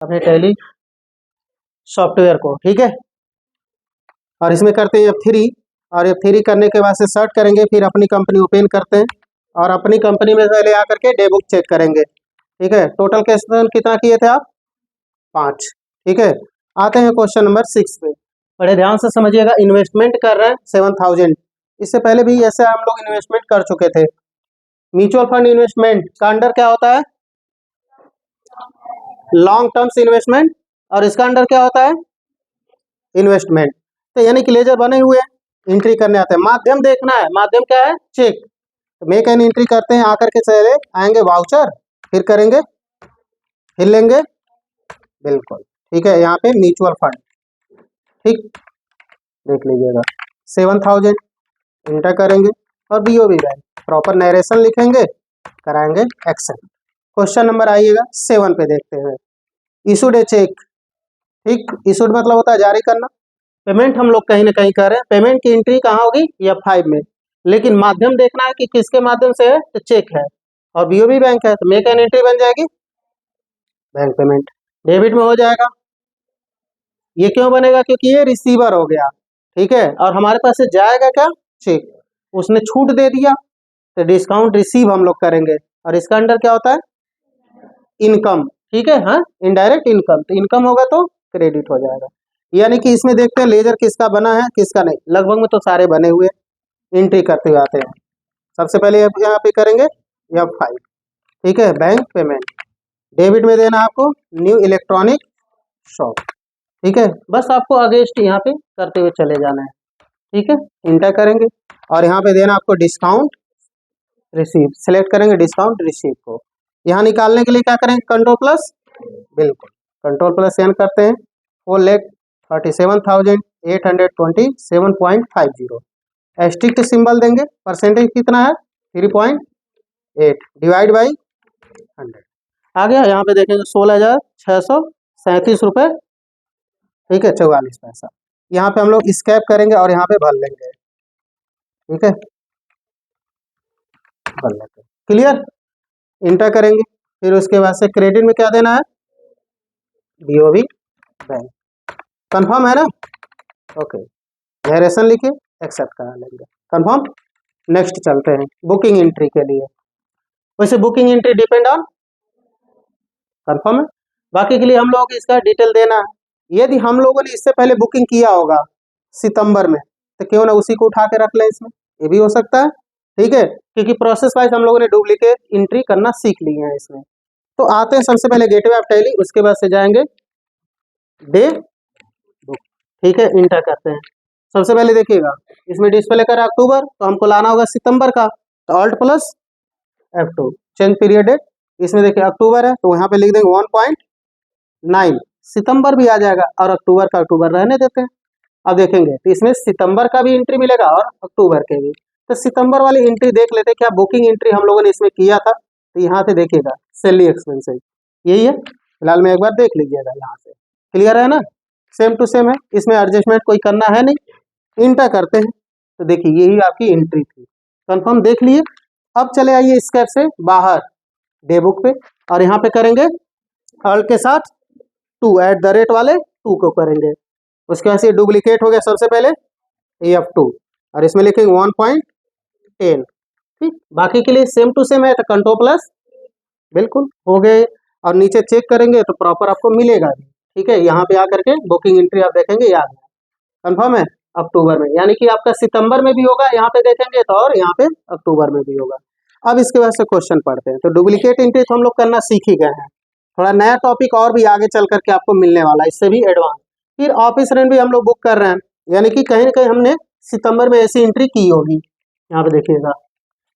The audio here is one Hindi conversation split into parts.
अपने टैली सॉफ्टवेयर को, ठीक है। और इसमें करते हैं F3, और F3 करने के बाद से सर्च करेंगे, फिर अपनी कंपनी ओपन करते हैं और अपनी कंपनी में पहले आकर के डे बुक चेक करेंगे, ठीक है। टोटल क्वेश्चन कितना किए थे आप? 5, ठीक है। आते हैं क्वेश्चन नंबर 6 पे, बड़े ध्यान से समझिएगा। इन्वेस्टमेंट कर रहे हैं 7000, इससे पहले भी ऐसे हम लोग इन्वेस्टमेंट कर चुके थे। म्यूचुअल फंड इन्वेस्टमेंट का अंडर क्या होता है? लॉन्ग टर्म्स इन्वेस्टमेंट, और इसका अंडर क्या होता है? इन्वेस्टमेंट। तो यानी कि लेजर बने हुए हैं, एंट्री करने आते हैं। माध्यम देखना है, माध्यम क्या है? चेक। तो मेक एन एंट्री करते हैं, आकर के चले आएंगे वाउचर, फिर करेंगे, फिर लेंगे, बिल्कुल ठीक है। यहाँ पे म्यूचुअल फंड, ठीक, देख लीजिएगा 7000 इंटर करेंगे और बीओबी बैंक, प्रॉपर नरेशन लिखेंगे, कराएंगे एक्सेप्ट। क्वेश्चन नंबर आइएगा 7 पे देखते हैं। इशूड ए चेक, ठीक, इशूड मतलब होता है जारी करना। पेमेंट हम लोग कहीं ना कहीं कर रहे हैं, पेमेंट की एंट्री कहाँ होगी? F5 में, लेकिन माध्यम देखना है कि किसके माध्यम से है, तो चेक है, और बीओबी बैंक है, तो मेक एन एंट्री बन जाएगी बैंक पेमेंट, डेबिट में हो जाएगा। ये क्यों बनेगा? क्योंकि ये रिसीवर हो गया, ठीक है, और हमारे पास से जाएगा क्या? चेक। उसने छूट दे दिया तो डिस्काउंट रिसीव हम लोग करेंगे, और इसका अंडर क्या होता है? इनकम, ठीक है, हाँ, इनडायरेक्ट इनकम। तो इनकम होगा तो क्रेडिट हो जाएगा। यानी कि इसमें देखते हैं लेजर किसका बना है किसका नहीं। लगभग में तो सारे बने हुए, एंट्री करते हुए आते हैं। सबसे पहले यहाँ पे करेंगे F5, ठीक है, बैंक पेमेंट। डेबिट में देना आपको न्यू इलेक्ट्रॉनिक शॉप, ठीक है। बस आपको अगेंस्ट यहाँ पे करते हुए चले जाना है, ठीक है। इंटर करेंगे और यहाँ पे देना आपको डिस्काउंट रिसीव, सेलेक्ट करेंगे डिस्काउंट रिसीव को। यहाँ निकालने के लिए क्या करेंगे? कंट्रोल प्लस, बिल्कुल कंट्रोल प्लस एन करते हैं। 4,37,827.50। एस्ट्रिक्ट सिंबल देंगे, परसेंटेज कितना है? 3.8 डिवाइड बाई 100 आ गया। यहाँ पे देखेंगे 16,637 रुपये, ठीक है, 44 पैसा। यहाँ पे हम लोग स्कैप करेंगे और यहाँ पे भर लेंगे, ठीक है, भर लेंगे, क्लियर। इंटर करेंगे, फिर उसके बाद से क्रेडिट में क्या देना है? बीओबी बैंक, कंफर्म है ना? ओके, नरेशन लिखिए, एक्सेप्ट करा लेंगे, कंफर्म। नेक्स्ट चलते हैं बुकिंग एंट्री के लिए। वैसे booking entry depend on, confirm है। बाकी के लिए हम लोग इसका डिटेल देना है। यदि हम लोगों ने इससे पहले बुकिंग किया होगा सितंबर में, तो क्यों ना उसी को उठा के रख लें इसमें, ये भी हो सकता है, ठीक है, क्योंकि प्रोसेस वाइज हम लोगों ने डुप्लीकेट एंट्री करना सीख लिए हैं इसमें। तो आते हैं सबसे पहले गेटवे ऑफ टैली, उसके बाद से जाएंगे डे बुक, ठीक है, इंटर करते हैं। सबसे पहले देखिएगा इसमें डिस्प्ले कर अक्टूबर, तो हमको लाना होगा सितंबर का, तो alt plus F2, change period date. इसमें देखिए अक्टूबर है तो यहाँ पे लिख देंगे 1.9, सितंबर भी आ जाएगा और अक्टूबर का अक्टूबर रहने देते हैं। अब देखेंगे तो इसमें सितंबर का भी एंट्री मिलेगा और अक्टूबर के भी। तो सितंबर वाली एंट्री देख लेते हैं, क्या बुकिंग एंट्री हम लोगों ने इसमें किया था। तो यहाँ से देखिएगा सैलरी एक्सपेंसेस यही है, फिलहाल में एक बार देख लीजिएगा, यहाँ से क्लियर है ना, सेम टू सेम है, इसमें एडजस्टमेंट कोई करना है नहीं। इंटर करते हैं तो देखिए यही आपकी एंट्री थी, कंफर्म देख लिए। अब चले आइए स्केप से बाहर डे बुक पे, और यहाँ पे करेंगे ऑल के साथ 2 वाले 2 को करेंगे। उसके बाद से डुप्लीकेट हो गया सबसे पहले F2, और इसमें लिखेंगे 1.10, ठीक। बाकी के लिए सेम टू सेम है, तो कंट्रोल प्लस, बिल्कुल हो गए। और नीचे चेक करेंगे तो प्रॉपर आपको मिलेगा भी, ठीक है। यहाँ पे आकर के बुकिंग एंट्री आप देखेंगे, याद है, कंफर्म है अक्टूबर में, यानी कि आपका सितंबर में भी होगा, यहाँ पे देखेंगे तो, और यहाँ पे अक्टूबर में भी होगा। अब इसके बाद से क्वेश्चन पढ़ते हैं। तो डुप्लीकेट एंट्री तो हम लोग करना सीख ही गए हैं, थोड़ा नया टॉपिक और भी आगे चल करके आपको मिलने वाला है, इससे भी एडवांस। फिर ऑफिस रेंट भी हम लोग बुक कर रहे हैं, यानी कि कहीं ना कहीं हमने सितंबर में ऐसी एंट्री की होगी, यहाँ पे देखिएगा,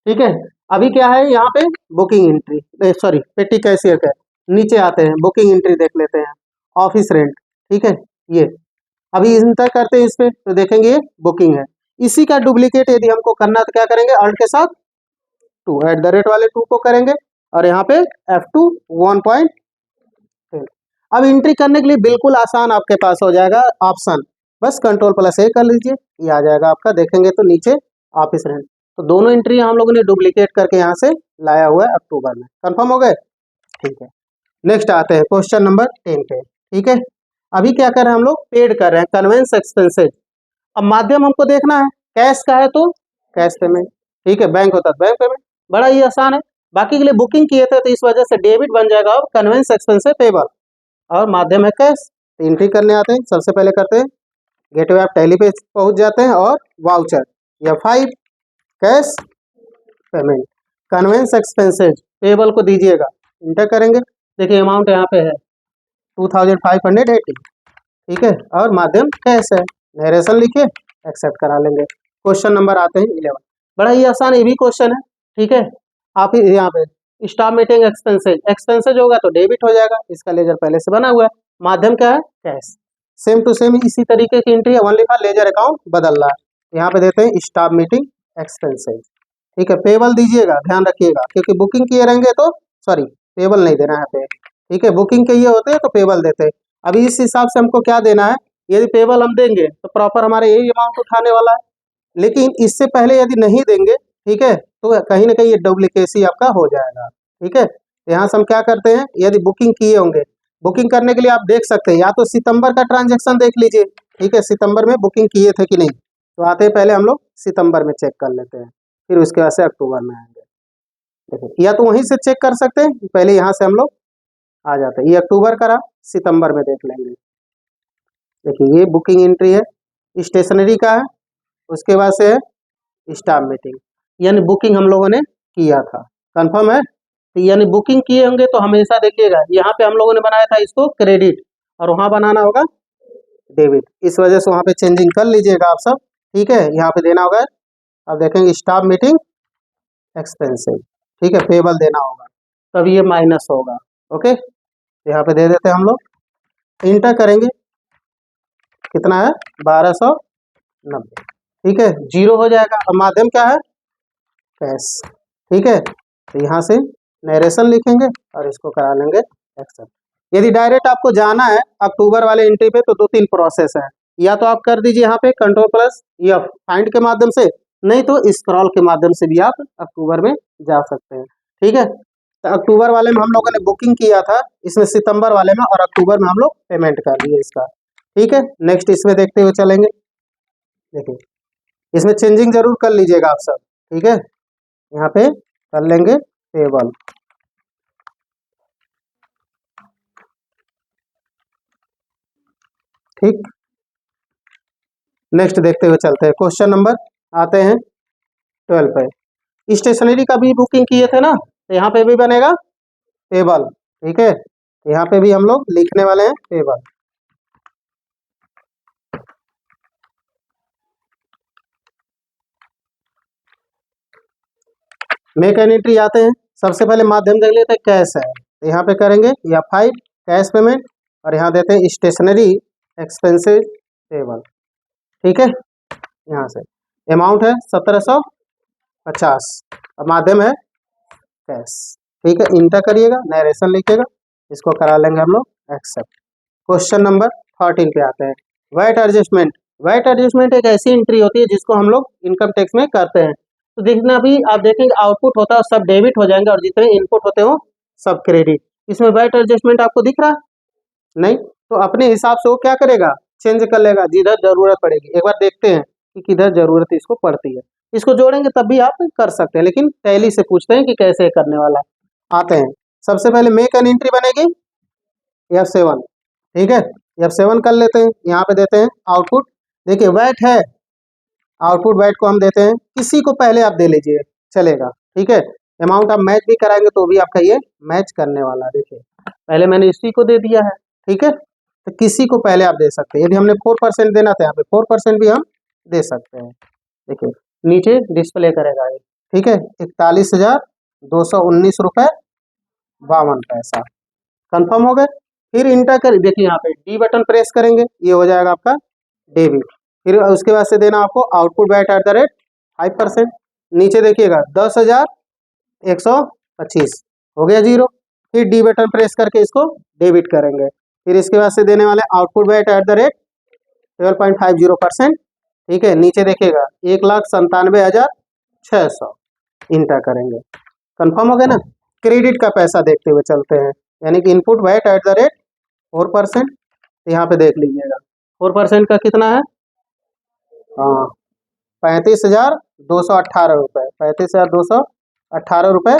ठीक है। अभी क्या है यहाँ पे बुकिंग एंट्री, सॉरी पेटी कैशियर का, नीचे आते हैं बुकिंग एंट्री देख लेते हैं, ऑफिस रेंट, ठीक है। ये अभी इंटर करते हैं इस पे, तो देखेंगे ये बुकिंग है। इसी का डुप्लीकेट यदि हमको करना तो क्या करेंगे? अल्ट के साथ 2 वाले 2 को करेंगे, और यहाँ पे F2 1.10। अब एंट्री करने के लिए बिल्कुल आसान आपके पास हो जाएगा ऑप्शन, बस कंट्रोल प्लस A कर लीजिए, ये आ जाएगा आपका। देखेंगे तो नीचे ऑफिस रेंट, तो दोनों एंट्री हम लोगों ने डुप्लीकेट करके यहाँ से लाया हुआ है अक्टूबर में, कंफर्म हो गए, ठीक है। नेक्स्ट आते हैं क्वेश्चन नंबर 10 पे। ठीक है, अभी क्या कर रहे हैं हम लोग, पेड कर रहे हैं कन्वेंस एक्सपेंसेज। अब माध्यम हमको देखना है, कैश का है तो कैश पेमेंट, ठीक है, बैंक होता है बैंक पेमेंट, बड़ा ही आसान है। बाकी के लिए बुकिंग किए थे तो इस वजह से डेबिट बन जाएगा और कन्वेंस एक्सपेंसेज पेबल, और माध्यम है कैश। तो एंट्री करने आते हैं, सबसे पहले करते हैं गेटवे ऑफ टैली पे पहुंच जाते हैं और वाउचर या 5 cash payment conveyance expenses payable को दीजिएगा, इंटर करेंगे। देखिए अमाउंट यहाँ पे है 2580, ठीक है, और माध्यम कैश है, नरेशन लिखिए, एक्सेप्ट करा लेंगे। क्वेश्चन नंबर आते हैं 11, बड़ा ही आसान ये भी क्वेश्चन है। ठीक है, आप यहाँ पे स्टाफ मीटिंग एक्सपेंसेज, एक्सपेंसेज होगा तो डेबिट हो जाएगा, इसका लेजर पहले से बना हुआ है, माध्यम क्या है कैश, सेम टू सेम इसी तरीके की एंट्री है, ओनली फॉर लेजर अकाउंट बदल रहा है। यहाँ पे देते हैं स्टाफ मीटिंग एक्सपेंसेज, ठीक है, पेबल दीजिएगा, ध्यान रखिएगा क्योंकि बुकिंग किए रहेंगे तो सॉरी पेबल नहीं देना है पे, ठीक है, बुकिंग के ये होते हैं तो पेबल देते हैं। अभी इस हिसाब से हमको क्या देना है, यदि पेबल हम देंगे तो प्रॉपर हमारे यही अमाउंट उठाने वाला है, लेकिन इससे पहले यदि नहीं देंगे, ठीक है, तो कहीं ना कहीं ये डुप्लीकेसी आपका हो जाएगा। ठीक है, यहाँ से हम क्या करते हैं, यदि बुकिंग किए होंगे, बुकिंग करने के लिए आप देख सकते हैं या तो सितंबर का ट्रांजैक्शन देख लीजिए, ठीक है, सितंबर में बुकिंग किए थे कि नहीं, तो आते पहले हम लोग सितंबर में चेक कर लेते हैं, फिर उसके बाद से अक्टूबर में आएंगे। देखिए या तो वहीं से चेक कर सकते हैं, पहले यहाँ से हम लोग आ जाते हैं, ये अक्टूबर का रहा, सितंबर में देख लेंगे। देखिए ये बुकिंग एंट्री है, स्टेशनरी का है, उसके बाद से है स्टाफ मीटिंग, यानी बुकिंग हम लोगों ने किया था, कंफर्म है। तो यानी बुकिंग किए होंगे तो हमेशा देखिएगा यहाँ पे हम लोगों ने बनाया था इसको क्रेडिट और वहाँ बनाना होगा डेबिट, इस वजह से वहाँ पे चेंजिंग कर लीजिएगा आप सब। ठीक है, यहाँ पे देना होगा, अब देखेंगे स्टाफ मीटिंग एक्सपेंसेस, ठीक है, पेबल देना होगा, तब ये माइनस होगा। ओके, यहाँ पे दे देते हैं हम लोग, इंटर करेंगे, कितना है 1290, ठीक है, जीरो हो जाएगा। अब माध्यम क्या है कैश, ठीक है, तो यहाँ से नरेशन लिखेंगे और इसको करा लेंगे एक्सेप्ट। यदि डायरेक्ट आपको जाना है अक्टूबर वाले एंट्री पे तो 2-3 प्रोसेस है, या तो आप कर दीजिए यहाँ पे Ctrl+F फाइंड के माध्यम से, नहीं तो स्क्रॉल के माध्यम से भी आप अक्टूबर में जा सकते हैं। ठीक है, तो अक्टूबर वाले में हम लोगों ने बुकिंग किया था, इसमें सितंबर वाले में, और अक्टूबर में हम लोग पेमेंट कर दिए इसका। ठीक है, नेक्स्ट इसमें देखते हुए चलेंगे। देखिए इसमें चेंजिंग जरूर कर लीजिएगा आप सब, ठीक है, यहाँ पे कर लेंगे पेबल। ठीक, नेक्स्ट देखते हुए चलते हैं, क्वेश्चन नंबर आते हैं 12 पे। स्टेशनरी का भी बुकिंग किए थे ना, तो यहाँ पे भी बनेगा पेबल, ठीक है, तो यहाँ पे भी हम लोग लिखने वाले हैं पेबल। मेक एन एंट्री आते हैं, सबसे पहले माध्यम देख लेते हैं कैश है, तो यहाँ पे करेंगे या 5 कैश पेमेंट, और यहाँ देते हैं स्टेशनरी एक्सपेंसेस पेबल। ठीक है, यहाँ से अमाउंट है 1750 और माध्यम है कैश। ठीक है, इंटर करिएगा, नरेशन लिखिएगा, इसको करा लेंगे हम लोग एक्सेप्ट। क्वेश्चन नंबर 13 पे आते हैं, वैट एडजस्टमेंट। वैट एडजस्टमेंट एक ऐसी एंट्री होती है जिसको हम लोग इनकम टैक्स में करते हैं। तो देखना अभी आप देखेंगे आउटपुट होता है सब डेबिट हो जाएंगे और जितने इनपुट होते हो सब क्रेडिट। इसमें वैट एडजस्टमेंट आपको दिख रहा नहीं, तो अपने हिसाब से वो क्या करेगा, चेंज कर लेगा जिधर जरूरत पड़ेगी। एक बार देखते हैं कि किधर जरूरत इसको पड़ती है, इसको जोड़ेंगे तब भी आप कर सकते हैं, लेकिन टैली से पूछते हैं कि कैसे करने वाला। आते हैं, सबसे पहले मेक एन एंट्री बनेगी F7, ठीक है, F7 कर लेते हैं, यहाँ पे देते हैं आउटपुट। देखिए वैट है, आउटपुट वैट को हम देते हैं, किसी को पहले आप दे लीजिए चलेगा। ठीक है, अमाउंट आप मैच भी कराएंगे तो भी आपका ये मैच करने वाला है। देखिए पहले मैंने इसी को दे दिया है, ठीक है, तो किसी को पहले आप दे सकते हैं। यदि हमने 4% देना था यहाँ पे 4% भी हम दे सकते हैं। देखिए नीचे डिस्प्ले करेगा ये, ठीक है, 41,219 रुपये 52 पैसा, कंफर्म हो गए। फिर इंटर कर, देखिए यहाँ पे डी बटन प्रेस करेंगे, ये हो जाएगा आपका डेबिट। फिर उसके बाद से देना आपको आउटपुट वैट @ 5%। नीचे देखिएगा 10,125 हो गया जीरो। फिर डी बटन प्रेस करके इसको डेबिट करेंगे। फिर इसके बाद से देने वाले आउटपुट वैट @ 12.50%। ठीक है, नीचे देखिएगा 1,97,600 इंटर करेंगे, कंफर्म हो गया ना। क्रेडिट का पैसा देखते हुए चलते हैं, यानी कि input VAT at the rate 4%। तो यहाँ पे देख लीजिएगा 4% का कितना है, हाँ 35,218 रुपये, 35,218 रुपये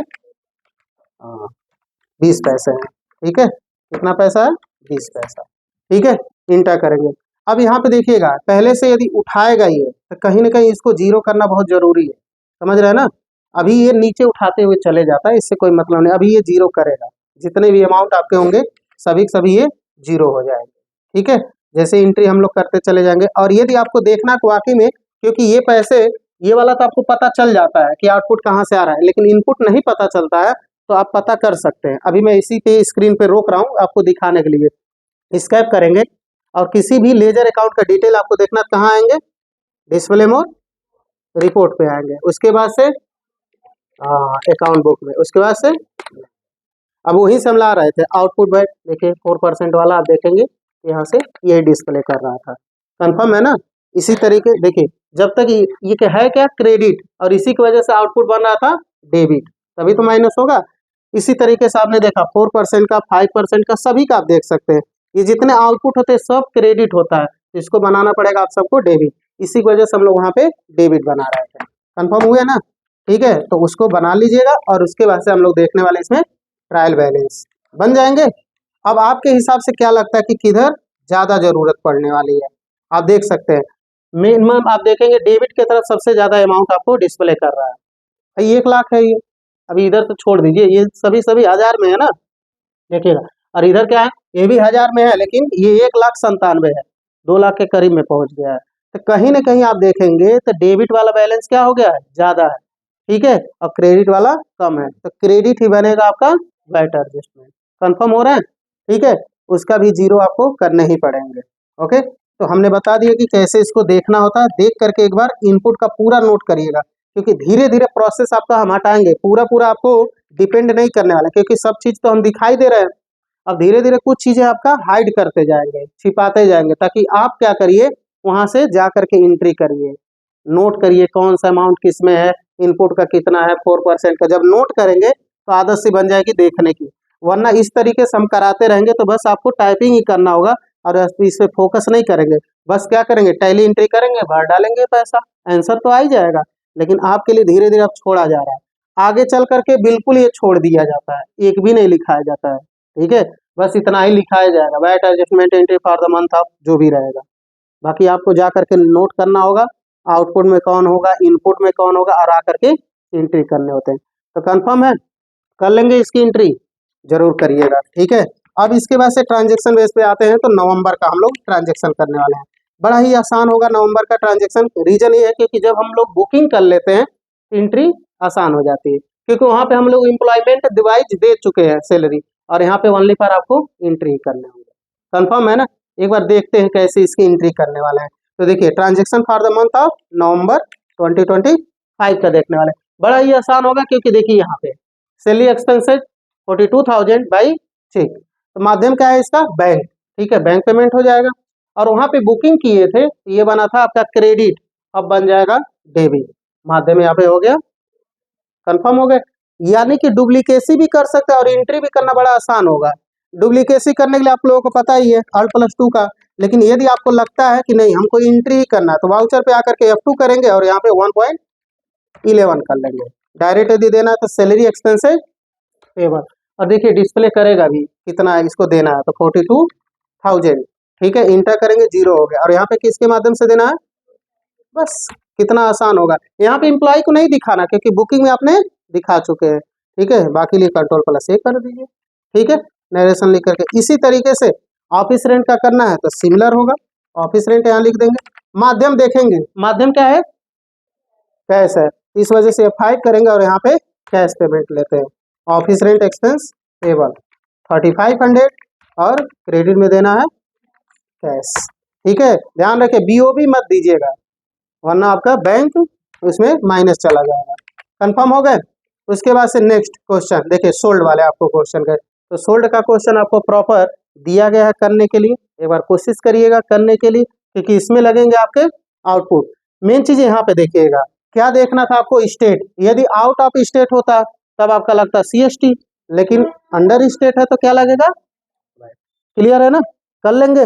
20 पैसे हैं। ठीक है, कितना पैसा है, 20 पैसा। ठीक है, इंटर करेंगे। अब यहाँ पे देखिएगा पहले से यदि उठाएगा ये तो कहीं ना कहीं इसको जीरो करना बहुत जरूरी है, समझ रहे हैं ना। अभी ये नीचे उठाते हुए चले जाता है, इससे कोई मतलब नहीं, अभी ये जीरो करेगा, जितने भी अमाउंट आपके होंगे सभी सभी ये जीरो हो जाएंगे। ठीक है, जैसे एंट्री हम लोग करते चले जाएंगे। और यदि आपको देखना कि वाकई में, क्योंकि ये पैसे ये वाला तो आपको पता चल जाता है कि आउटपुट कहाँ से आ रहा है, लेकिन इनपुट नहीं पता चलता है, तो आप पता कर सकते हैं। अभी मैं इसी पे स्क्रीन पे रोक रहा हूँ आपको दिखाने के लिए। स्कैप करेंगे और किसी भी लेजर अकाउंट का डिटेल आपको देखना, कहाँ आएंगे, डिस्प्ले मोड, रिपोर्ट पे आएंगे, उसके बाद से अकाउंट बुक में, उसके बाद से अब वही से हम ला रहे थे आउटपुट बैक, देखिए 4% वाला आप देखेंगे यहाँ से ये डिस्प्ले कर रहा था। कंफर्म है ना। इसी तरीके देखिए जब तक ये क्या है, क्या क्रेडिट, और इसी की वजह से आउटपुट बन रहा था डेबिट, तभी तो माइनस होगा। इसी तरीके से आपने देखा 4% का, 5% का, सभी का आप देख सकते हैं, ये जितने आउटपुट होते हैं सब क्रेडिट होता है, इसको बनाना पड़ेगा आप सबको डेबिट। इसी की वजह से हम लोग वहाँ पे डेबिट बना रहे थे। कंफर्म हुए ना। ठीक है, तो उसको बना लीजिएगा और उसके बाद से हम लोग देखने वाले इसमें ट्रायल बैलेंस बन जाएंगे। अब आपके हिसाब से क्या लगता है कि किधर ज़्यादा ज़रूरत पड़ने वाली है, आप देख सकते हैं। मिनिमम आप देखेंगे डेबिट की तरफ सबसे ज़्यादा अमाउंट आपको डिस्प्ले कर रहा है, भाई 1 लाख है ये। अभी इधर तो छोड़ दीजिए, ये सभी सभी हजार में है ना, देखिएगा। और इधर क्या है, ये भी हजार में है, लेकिन ये 1,97,000 है, 2 लाख के करीब में पहुंच गया है। तो कहीं ना कहीं आप देखेंगे तो डेबिट वाला बैलेंस क्या हो गया है, ज़्यादा है। ठीक है, और क्रेडिट वाला कम है, तो क्रेडिट ही बनेगा आपका वैट एडजस्टमेंट। कंफर्म हो रहा है। ठीक है, उसका भी जीरो आपको करने ही पड़ेंगे। ओके, तो हमने बता दिया कि कैसे इसको देखना होता है। देख करके एक बार इनपुट का पूरा नोट करिएगा, क्योंकि धीरे धीरे प्रोसेस आपका हम हटाएंगे, पूरा पूरा आपको डिपेंड नहीं करने वाला, क्योंकि सब चीज़ तो हम दिखाई दे रहे हैं। अब धीरे धीरे कुछ चीज़ें आपका हाइड करते जाएंगे, छिपाते जाएंगे, ताकि आप क्या करिए, वहाँ से जा करके एंट्री करिए, नोट करिए कौन सा अमाउंट किस में है, इनपुट का कितना है, 4% का। जब नोट करेंगे तो आदत सी बन जाएगी देखने की, वरना इस तरीके से हम कराते रहेंगे तो बस आपको टाइपिंग ही करना होगा और इस पे फोकस नहीं करेंगे। बस क्या करेंगे, टैली एंट्री करेंगे, भर डालेंगे पैसा, आंसर तो आ ही जाएगा। लेकिन आपके लिए धीरे धीरे अब छोड़ा जा रहा है, आगे चल करके बिल्कुल ये छोड़ दिया जाता है, एक भी नहीं लिखाया जाता है। ठीक है, बस इतना ही लिखाया जाएगा, VAT adjustment entry for the month of जो भी रहेगा। बाकी आपको जा करके नोट करना होगा, आउटपुट में कौन होगा, इनपुट में कौन होगा, और आकर के एंट्री करने होते हैं। तो कंफर्म है, कर लेंगे इसकी एंट्री, जरूर करिएगा। ठीक है, अब इसके बाद से ट्रांजेक्शन बेस पे आते हैं, तो नवंबर का हम लोग ट्रांजेक्शन करने वाले हैं। बड़ा ही आसान होगा नवंबर का ट्रांजेक्शन। रीजन ये है क्योंकि जब हम लोग बुकिंग कर लेते हैं एंट्री आसान हो जाती है, क्योंकि वहाँ पे हम लोग एम्प्लॉयमेंट डिवाइस दे चुके हैं सैलरी, और यहाँ पे ओनली फॉर आपको एंट्री करने होंगे। कंफर्म है ना। एक बार देखते हैं कैसे इसकी एंट्री करने वाले हैं। तो देखिए transaction for the month of November 2025 का देखने वाले हैं। बड़ा ही आसान होगा, क्योंकि देखिए यहाँ पे सैलरी एक्सपेंसेज 42,000 बाई चेक, तो माध्यम क्या है इसका, बैंक। ठीक है, बैंक पेमेंट हो जाएगा। और वहाँ पे बुकिंग किए थे, ये बना था आपका क्रेडिट, अब बन जाएगा डेबिट, माध्यम यहाँ पे हो गया। कंफर्म हो गए। यानी कि डुप्लीकेसी भी कर सकते हैं और एंट्री भी करना बड़ा आसान होगा। डुप्लीकेसी करने के लिए आप लोगों को पता ही है Alt+2 का, लेकिन यदि आपको लगता है कि नहीं हमको एंट्री ही करना है, तो वाउचर पे आकर के F2 करेंगे और यहाँ पे 1.11 कर लेंगे। डायरेक्ट यदि देना है तो सैलरी एक्सपेंसेज पेबल, और देखिए डिस्प्ले करेगा भी कितना इसको देना है, तो 42,000। ठीक है, इंटर करेंगे, जीरो हो गया। और यहाँ पे किसके माध्यम से देना है, बस कितना आसान होगा। यहाँ पे एम्प्लॉय को नहीं दिखाना, क्योंकि बुकिंग में आपने दिखा चुके हैं। ठीक है, बाकी लिए Ctrl+A कर दीजिए। ठीक है, नरेशन लिख करके। इसी तरीके से ऑफिस रेंट का करना है तो सिमिलर होगा, ऑफिस रेंट यहाँ लिख देंगे। माध्यम देखेंगे, माध्यम क्या है, कैश है, इस वजह से F5 करेंगे और यहाँ पे कैश पेमेंट लेते हैं। ऑफिस रेंट एक्सपेंस पेबल 3500, और क्रेडिट में देना है कैश। ठीक है, ध्यान रखें BOB मत दीजिएगा, वरना आपका बैंक उसमें माइनस चला जाएगा। कंफर्म हो गए। उसके बाद से नेक्स्ट क्वेश्चन देखिए, सोल्ड वाले आपको क्वेश्चन गए, तो सोल्ड का क्वेश्चन आपको प्रॉपर दिया गया है करने के लिए, एक बार कोशिश करिएगा करने के लिए, क्योंकि इसमें लगेंगे आपके आउटपुट। मेन चीज यहाँ पे देखिएगा, क्या देखना था आपको, स्टेट। यदि आउट ऑफ स्टेट होता तब आपका लगता CST, लेकिन अंडर स्टेट है तो क्या लगेगा, क्लियर है ना, कर लेंगे।